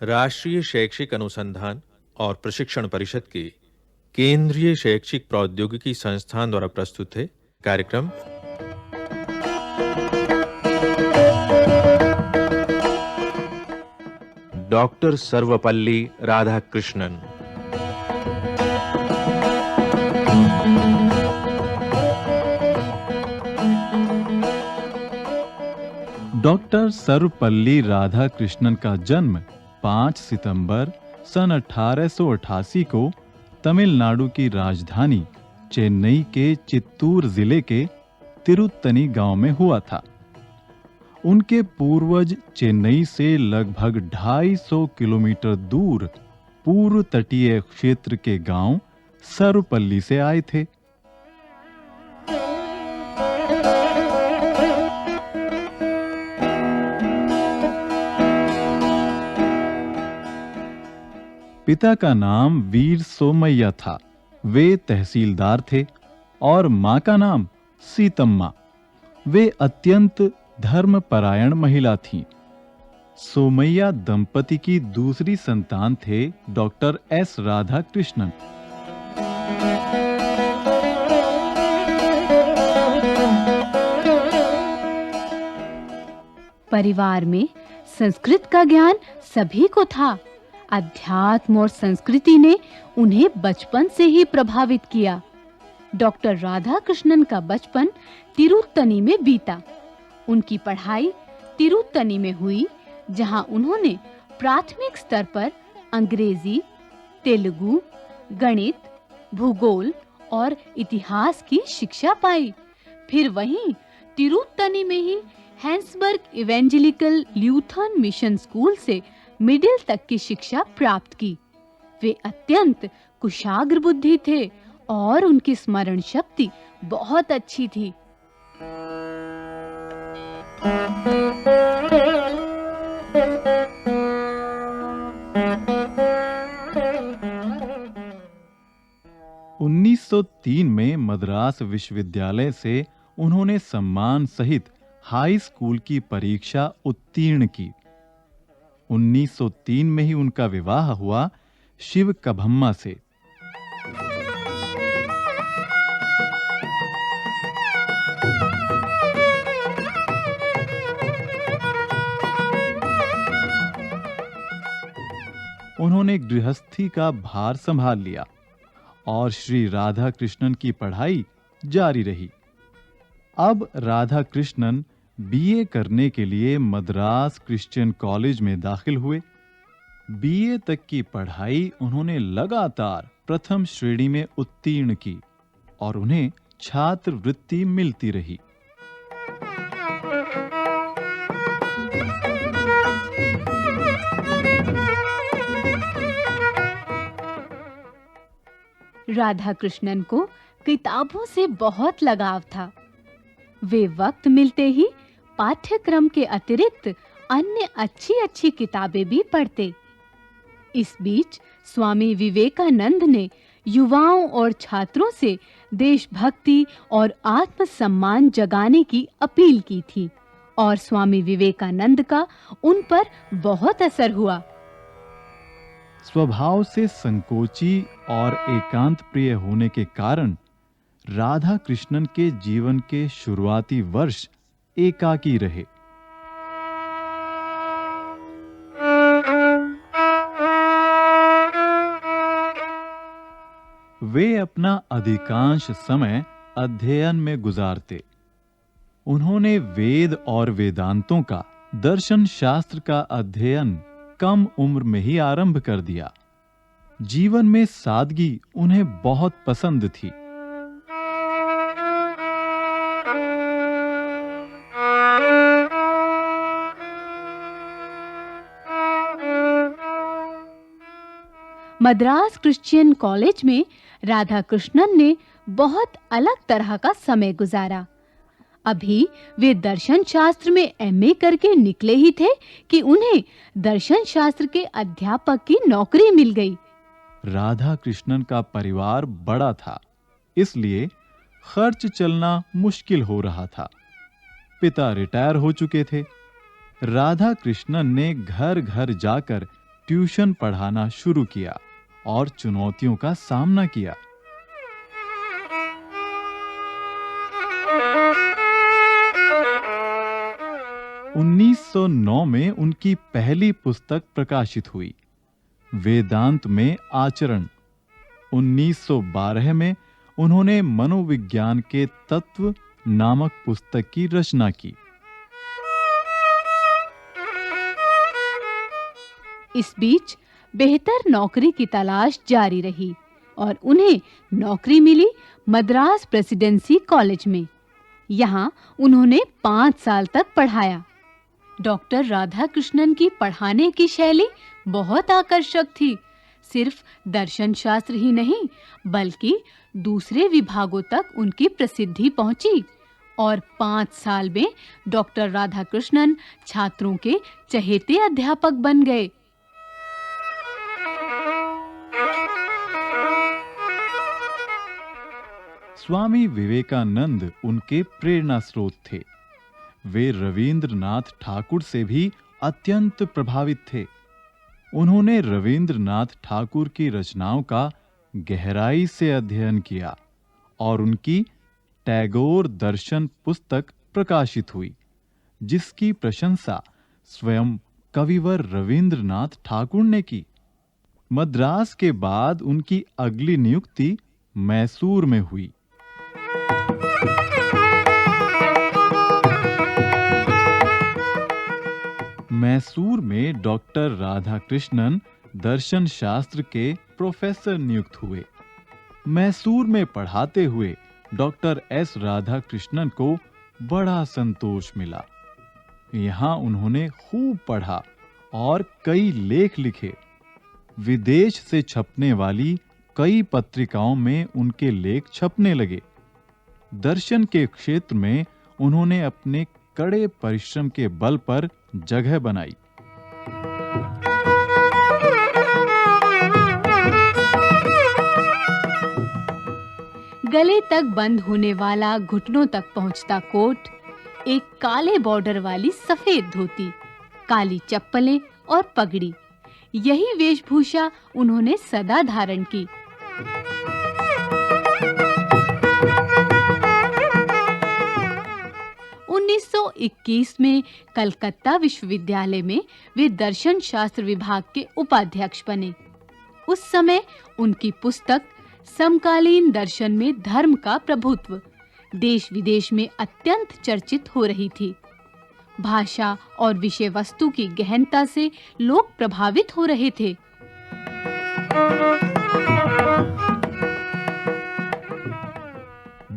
राष्ट्रीय शैक्षिक अनुसंधान और प्रशिक्षण परिषद के केंद्रीय शैक्षिक प्रौद्योगिकी संस्थान द्वारा प्रस्तुत है कार्यक्रम डॉक्टर सर्वपल्ली राधाकृष्णन। डॉक्टर सर्वपल्ली राधाकृष्णन का जन्म 5 सितंबर सन 1888 को तमिलनाडु की राजधानी चेन्नई के चित्तूर जिले के तिरुत्तनी गांव में हुआ था। उनके पूर्वज चेन्नई से लगभग 250 किलोमीटर दूर पूर्व तटीय क्षेत्र के गांव सर्वपल्ली से आए थे। पिता का नाम वीर सोमैया था। वे तहसीलदार थे और मां का नाम सीतम्मा। वे अत्यंत धर्मपरायण महिला थीं। सोमैया दंपति की दूसरी संतान थे डॉक्टर एस राधाकृष्णन। परिवार में संस्कृत का ज्ञान सभी को था। अध्यात्म और संस्कृति ने उन्हें बचपन से ही प्रभावित किया। डॉक्टर राधाकृष्णन का बचपन तिरुत्तनी में बीता। उनकी पढ़ाई तिरुत्तनी में हुई, जहां उन्होंने प्राथमिक स्तर पर अंग्रेजी, तेलुगु, गणित, भूगोल और इतिहास की शिक्षा पाई। फिर वहीं तिरुत्तनी में ही हैंसबर्ग इवेंजेलिकल ल्यूथरन मिशन स्कूल से मिडिल तक की शिक्षा प्राप्त की। वे अत्यंत कुशाग्र बुद्धि थे और उनकी स्मरण शक्ति बहुत अच्छी थी। उन्नीस 1903 में मद्रास विश्वविद्यालय से उन्होंने सम्मान सहित हाई स्कूल की परीक्षा उत्तीर्ण की। 1903 में ही उनका विवाह हुआ शिव कभम्मा से। उन्होंने गृहस्थी का भार संभाल लिया और श्री राधाकृष्णन की पढ़ाई जारी रही। अब राधाकृष्णन बीए करने के लिए मद्रास क्रिश्चियन कॉलेज में दाखिल हुए। बीए तक की पढ़ाई उन्होंने लगातार प्रथम श्रेणी में उत्तीर्ण की और उन्हें छात्रवृत्ति मिलती रही। राधाकृष्णन को किताबों से बहुत लगाव था। वे वक्त मिलते ही पाठ्यक्रम के अतिरिक्त अन्य अच्छी किताबें भी पढ़ते। इस बीच स्वामी विवेकानंद ने युवाओं और छात्रों से देशभक्ति और आत्मसम्मान जगाने की अपील की थी और स्वामी विवेकानंद का उन पर बहुत असर हुआ। स्वभाव से संकोची और एकांत प्रिय होने के कारण राधाकृष्णन के जीवन के शुरुआती वर्ष एकाकी रहे। वे अपना अधिकांश समय अध्ययन में गुजारते। उन्होंने वेद और वेदांतों का, दर्शन शास्त्र का अध्ययन कम उम्र में ही आरंभ कर दिया। जीवन में सादगी उन्हें बहुत पसंद थी। मद्रास क्रिश्चियन कॉलेज में राधाकृष्णन ने बहुत अलग तरह का समय गुजारा। अभी वे दर्शन शास्त्र में एमए करके निकले ही थे कि उन्हें दर्शन शास्त्र के अध्यापक की नौकरी मिल गई। राधाकृष्णन का परिवार बड़ा था, इसलिए खर्च चलना मुश्किल हो रहा था। पिता रिटायर हो चुके थे। राधाकृष्णन ने घर-घर जाकर ट्यूशन पढ़ाना शुरू किया और चुनौतियों का सामना किया। (1909) में उनकी पहली पुस्तक प्रकाशित हुई, वेदांत में आचरण। 1912 में उन्होंने मनोविज्ञान के तत्व नामक पुस्तक की रचना की। इस बीच बेहतर नौकरी की तलाश जारी रही और उन्हें नौकरी मिली मद्रास प्रेसिडेंसी कॉलेज में। यहाँ उन्होंने 5 साल तक पढ़ाया। डॉक्टर राधाकृष्णन की पढ़ाने की शैली बहुत आकर्षक थी। सिर्फ दर्शन शास्त्र ही नहीं, बल्कि दूसरे विभागों तक उनकी प्रसिद्धि पहुंची और 5 साल में डॉक्टर राधाकृष्णन छात्रों के चहेते अध्यापक बन गए। स्वामी विवेकानंद उनके प्रेरणा स्रोत थे। वे रविंद्रनाथ ठाकुर से भी अत्यंत प्रभावित थे। उन्होंने रविंद्रनाथ ठाकुर की रचनाओं का गहराई से अध्ययन किया और उनकी टैगोर दर्शन पुस्तक प्रकाशित हुई, जिसकी प्रशंसा स्वयं कविवर रविंद्रनाथ ठाकुर ने की। मद्रास के बाद उनकी अगली नियुक्ति मैसूर में हुई। मैसूर में डॉक्टर राधाकृष्णन दर्शन शास्त्र के प्रोफेसर नियुक्त हुए। मैसूर में पढ़ाते हुए डॉक्टर एस राधाकृष्णन को बड़ा संतोष मिला। यहाँ उन्होंने खूब पढ़ा और कई लेख लिखे। विदेश से छपने वाली कई पत्रिकाओं में उनके लेख छपने लगे। दर्शन के क्षेत्र में उन्होंने अपने कड़े परिश्रम के बल पर जगह बनाई। गले तक बंद होने वाला घुटनों तक पहुंचता कोट, एक काले बॉर्डर वाली सफेद धोती, काली चप्पलें और पगड़ी, यही वेशभूषा उन्होंने सदा धारण की। उन्नीस 1921 में कलकत्ता विश्वविद्यालय में वे दर्शन शास्त्र विभाग के उपाध्यक्ष बने। उस समय उनकी पुस्तक समकालीन दर्शन में धर्म का प्रभुत्व देश विदेश में अत्यंत चर्चित हो रही थी। भाषा और विषय वस्तु की गहनता से लोग प्रभावित हो रहे थे।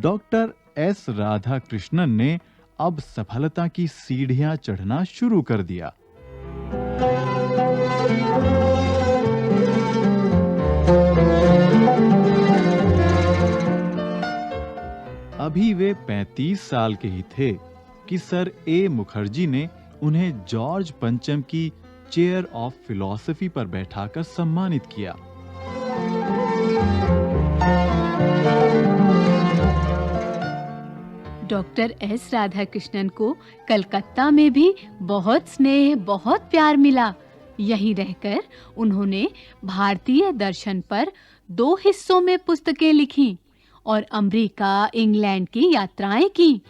डॉक्टर एस राधाकृष्णन ने अब सफलता की सीढ़ियां चढ़ना शुरू कर दिया। अभी वे 35 साल के ही थे कि सर ए मुखर्जी ने उन्हें जॉर्ज पंचम की चेयर ऑफ फिलॉसफी पर बैठाकर सम्मानित किया। डॉक्टर एस राधाकृष्णन को कलकत्ता में भी बहुत स्नेह, बहुत प्यार मिला। यहीं रहकर उन्होंने भारतीय दर्शन पर 2 हिस्सों में पुस्तकें लिखीं और अमेरिका, इंग्लैंड की यात्राएं की।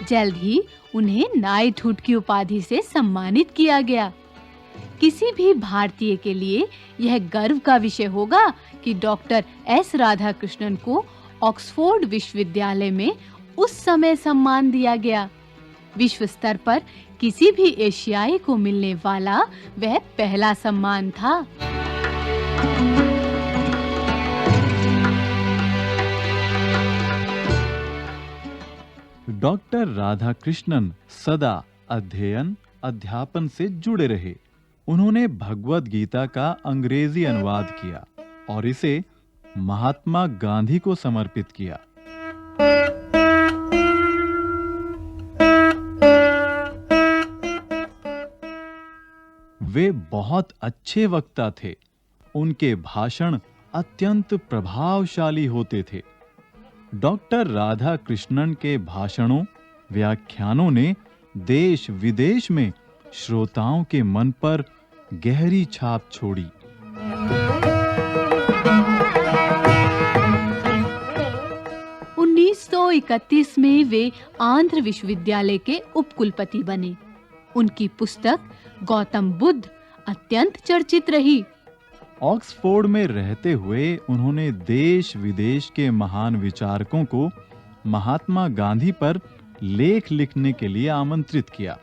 जल्द ही उन्हें नाइटहुड की उपाधि से सम्मानित किया गया। किसी भी भारतीय के लिए यह गर्व का विषय होगा कि डॉक्टर एस राधाकृष्णन को ऑक्सफोर्ड विश्वविद्यालय में उस समय सम्मान दिया गया। विश्व स्तर पर किसी भी एशियाई को मिलने वाला वह पहला सम्मान था। डॉक्टर राधाकृष्णन सदा अध्ययन, अध्यापन से जुड़े रहे। उन्होंने भगवद गीता का अंग्रेजी अनुवाद किया और इसे महात्मा गांधी को समर्पित किया। वे बहुत अच्छे वक्ता थे। उनके भाषण अत्यंत प्रभावशाली होते थे। डॉक्टर राधा कृष्णन के भाषणों, व्याख्यानों ने देश विदेश में श्रोताओं के मन पर गहरी छाप छोड़ी। उन्नीस 1931 में वे आंध्र विश्वविद्यालय के उपकुलपति बने। उनकी पुस्तक गौतम बुद्ध अत्यंत चर्चित रही। ऑक्सफोर्ड में रहते हुए उन्होंने देश विदेश के महान विचारकों को महात्मा गांधी पर लेख लिखने के लिए आमंत्रित किया,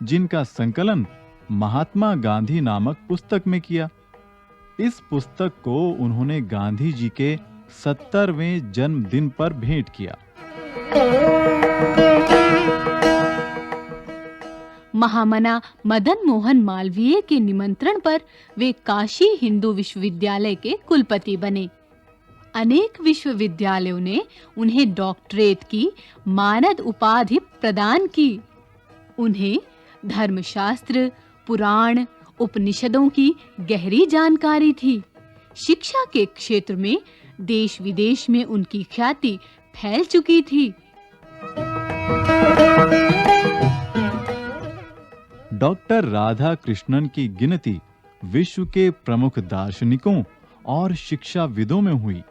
जिनका संकलन महात्मा गांधी नामक पुस्तक में किया। इस पुस्तक को उन्होंने गांधी जी के 70वें जन्मदिन पर भेंट किया। महामना मदन मोहन मालवीय के निमंत्रण पर वे काशी हिंदू विश्वविद्यालय के कुलपति बने। अनेक विश्वविद्यालयों ने उन्हें डॉक्टरेट की मानद उपाधि प्रदान की। उन्हें धर्मशास्त्र, पुराण, उपनिषदों की गहरी जानकारी थी। शिक्षा के क्षेत्र में देश विदेश में उनकी ख्याति फैल चुकी थी। डॉक्टर राधा कृष्णन की गिनती विश्व के प्रमुख दार्शनिकों और शिक्षाविदों में हुई।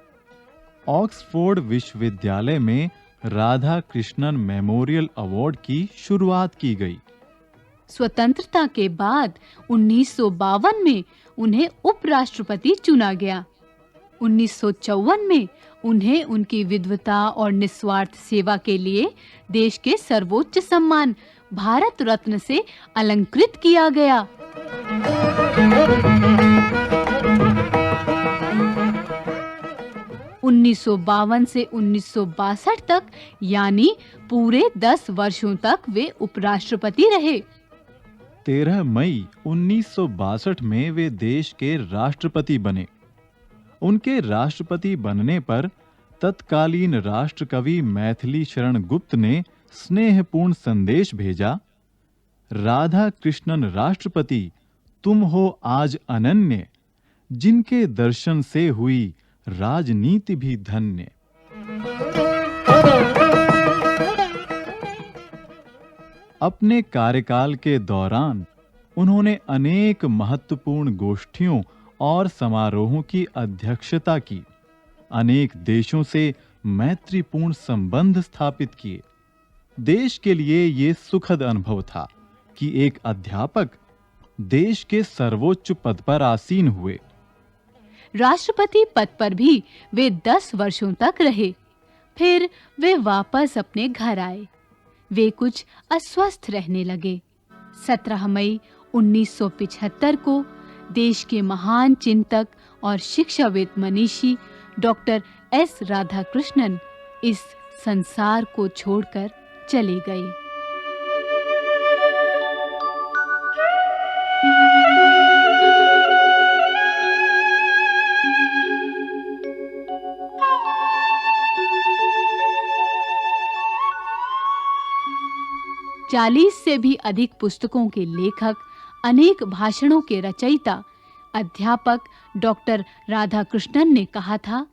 ऑक्सफोर्ड विश्वविद्यालय में राधा कृष्णन मेमोरियल अवार्ड की शुरुआत की गई। स्वतंत्रता के बाद 1952 में उन्हें उपराष्ट्रपति चुना गया। 1954 में उन्हें उनकी विद्वता और निस्वार्थ सेवा के लिए देश के सर्वोच्च सम्मान भारत रत्न से अलंकृत किया गया। 1952 से 1962 तक यानी पूरे 10 वर्षों तक वे उपराष्ट्रपति रहे। 13 मई 1962 में वे देश के राष्ट्रपति बने। उनके राष्ट्रपति बनने पर तत्कालीन राष्ट्रकवि मैथिली शरण गुप्त ने स्नेहपूर्ण संदेश भेजा। राधा कृष्णन राष्ट्रपति, तुम हो आज अनन्य, जिनके दर्शन से हुई राजनीति भी धन्य। अपने कार्यकाल के दौरान उन्होंने अनेक महत्वपूर्ण गोष्ठियों और समारोहों की अध्यक्षता की। अनेक देशों से मैत्रीपूर्ण संबंध स्थापित किए। देश के लिए यह सुखद अनुभव था कि एक अध्यापक देश के सर्वोच्च पद पर आसीन हुए। राष्ट्रपति पद पर भी वे 10 वर्षों तक रहे। फिर वे वापस अपने घर आए। वे कुछ अस्वस्थ रहने लगे। 17 मई 1975 को देश के महान चिंतक और शिक्षाविद मनीषी डॉक्टर एस राधाकृष्णन इस संसार को छोड़कर चले गए। चालीस से भी अधिक पुस्तकों के लेखक, अनेक भाषणों के रचयिता, अध्यापक डॉक्टर राधाकृष्णन ने कहा था,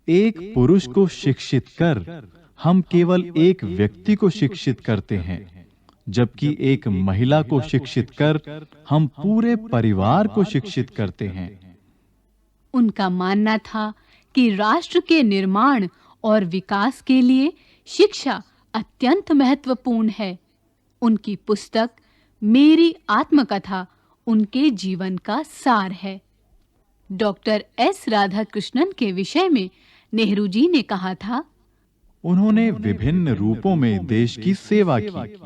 एक पुरुष को शिक्षित कर हम केवल एक व्यक्ति को शिक्षित करते हैं, जबकि एक महिला को शिक्षित कर हम पूरे परिवार को शिक्षित करते हैं। उनका मानना था कि राष्ट्र के निर्माण और विकास के लिए शिक्षा अत्यंत महत्वपूर्ण है। उनकी पुस्तक मेरी आत्मकथा उनके जीवन का सार है। डॉक्टर एस राधाकृष्णन के विषय में नेहरू जी ने कहा था, उन्होंने विभिन्न रूपों में देश की सेवा की,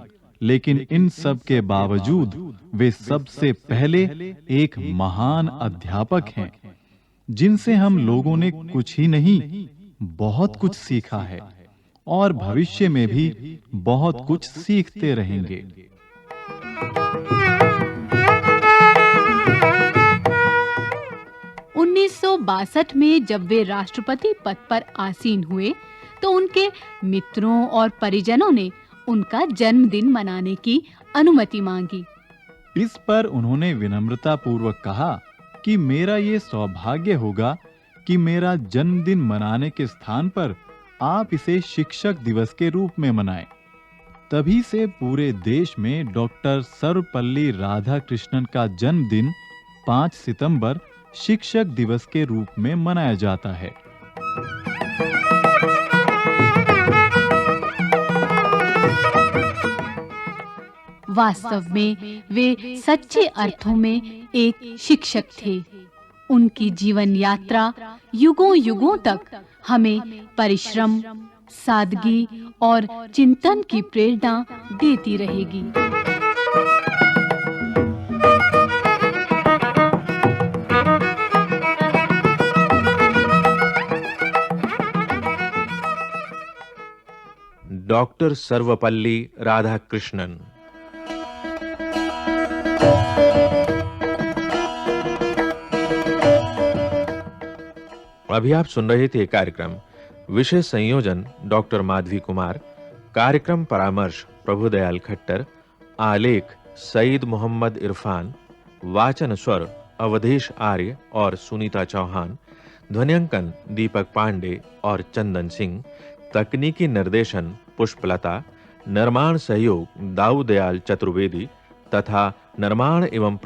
लेकिन इन सब के बावजूद वे सबसे पहले एक महान अध्यापक हैं, जिनसे हम लोगों ने कुछ ही नहीं, बहुत कुछ सीखा है और भविष्य में भी बहुत कुछ सीखते रहेंगे। उन्नीस 1962 में जब वे राष्ट्रपति पद पर आसीन हुए तो उनके मित्रों और परिजनों ने उनका जन्मदिन मनाने की अनुमति मांगी। इस पर उन्होंने विनम्रता पूर्वक कहा कि मेरा ये सौभाग्य होगा कि मेरा जन्मदिन मनाने के स्थान पर आप इसे शिक्षक दिवस के रूप में मनाएं। तभी से पूरे देश में डॉक्टर सर्वपल्ली राधाकृष्णन का जन्मदिन 5 सितंबर शिक्षक दिवस के रूप में मनाया जाता है। वास्तव में वे सच्चे अर्थों में एक शिक्षक थे। उनकी जीवन यात्रा युगों-युगों तक हमें परिश्रम, सादगी और चिंतन की प्रेरणा देती रहेगी। डॉक्टर सर्वपल्ली राधाकृष्णन। अभी आप सुन रहे थे कार्यक्रम विषय संयोजन डॉक्टर माधवी कुमार, कार्यक्रम परामर्श प्रभुदयाल खट्टर, आलेख सईद मोहम्मद इरफान, वाचन स्वर अवधेश आर्य और सुनीता चौहान, ध्वनियांकन दीपक पांडे और चंदन सिंह, तकनीकी निर्देशन पुष्पलता, निर्माण सहयोग दाऊदयाल चतुर्वेदी तथा निर्माण एवं